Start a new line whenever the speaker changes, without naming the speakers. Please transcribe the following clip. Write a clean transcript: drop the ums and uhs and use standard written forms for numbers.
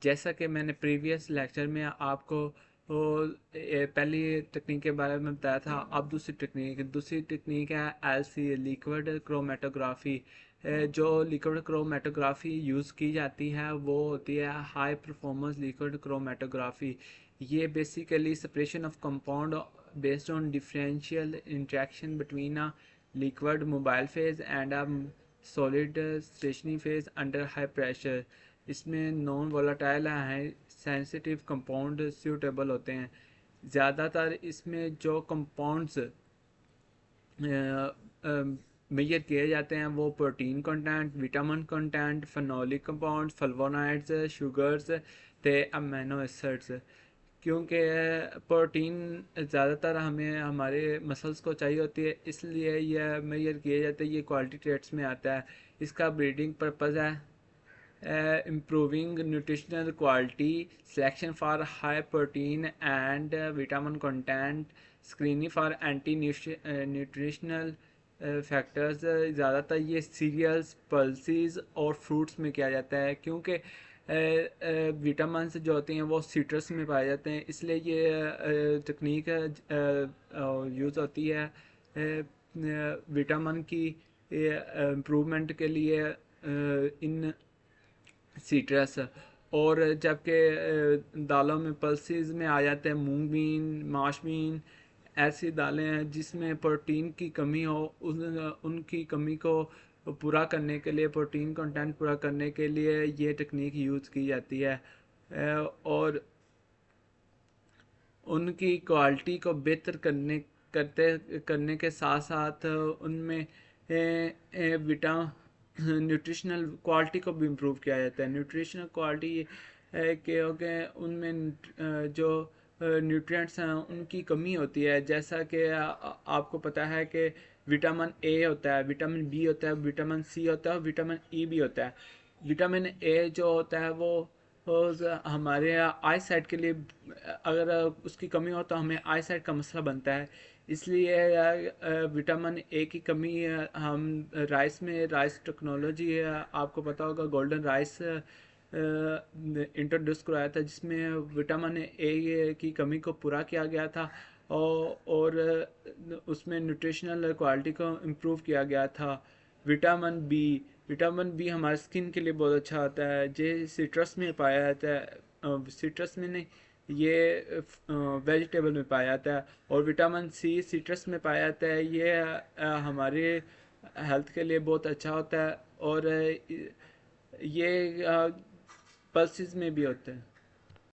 جیسا کہ میں نے پریویس لیکچر میں آپ کو پہلی ٹیکنیک کے بارے میں بتایا تھا، اب دوسری ٹیکنیک ہے ایل سی، لیکوڈ کرومیٹوگرافی۔ جو لیکوڈ کرومیٹوگرافی یوز کی جاتی ہے وہ ہوتی ہے ہائی پرفارمنس لیکوڈ کرومیٹوگرافی۔ یہ basically separation of compound based on differential interaction between liquid mobile phase and a solid stationary phase under high pressure۔ اس میں naan volatile ہیں سینسٹیو کمپاؤنڈ سیوٹیبل ہوتے ہیں۔ زیادہ تر اس میں جو کمپاؤنڈز میجر کیے جاتے ہیں وہ protein content, vitamin content, phenolic compound, flavonoids, sugars تے امینو ایسڈز۔ کیونکہ پروٹین زیادہ تر ہمیں ہمارے مسلس کو چاہیے ہوتی ہے، اس لیے یہ میجر کیے جاتے ہیں، یہ کوالٹی ٹریٹس میں آتا ہے۔ اس کا بریڈنگ پرپز ہے improving nutritional quality, selection for high protein and vitamin content, screening for anti nutritional factors. زیادہ تر یہ سیریلز، پلسز اور فروٹس میں کیا جاتا ہے، کیونکہ وٹامنس جو ہوتے ہیں وہ سیٹرس میں پائے جاتے ہیں، اس لیے یہ ٹیکنیک یوز ہوتی ہے وٹامن کی امپرومنٹ کے لیے ان سیٹرس۔ اور جبکہ دالوں میں پلسز میں آ جاتے ہیں مونگ بین، ماش بین، ایسی دالیں ہیں جس میں پروٹین کی کمی ہو، ان کی کمی کو پورا کرنے کے لیے، پروٹین کنٹینٹ پورا کرنے کے لیے یہ ٹیکنیک یوز کی جاتی ہے، اور ان کی کوالٹی کو بہتر کرنے کے ساتھ ساتھ ان میں نیوٹریشنل کوالٹی کو بھی امپروو کیا جاتا ہے۔ نیوٹریشنل کوالٹی کہ ان میں جو نیوٹرینٹس ہیں ان کی کمی ہوتی ہے، جیسا کہ آپ کو پتہ ہے کہ وٹامن اے ہوتا ہے، وٹامن بی ہوتا ہے، وٹامن سی ہوتا ہے، اور وٹامن ای بھی ہوتا ہے۔ وٹامن اے جو ہوتا ہے وہ ہمارے آئی سائٹ کے لیے، اگر اس کی کمی ہو تو ہمیں آئی سائٹ کا مسئلہ بنتا ہے، اس لیے وٹامن اے کی کمی ہم رائس ٹیکنالوجی ہے، آپ کو پتا ہوگا گولڈن رائس انٹروڈیوس کرایا تھا، جس میں وٹامن اے کی کمی کو پورا کیا گیا تھا، اور اس میں نیوٹریشنل کوالٹی کو امپروو کیا گیا تھا۔ وٹامن بی ہمارے اسکن کے لیے بہت اچھا ہوتا ہے، یہ سٹرس میں پایا جاتا ہے، سٹرس میں نہیں، یہ ویجیٹیبل میں پایا جاتا ہے۔ اور وٹامن سی سٹرس میں پایا جاتا ہے، یہ ہمارے ہیلتھ کے لیے بہت اچھا ہوتا ہے، اور یہ پلسز میں بھی ہوتا ہے۔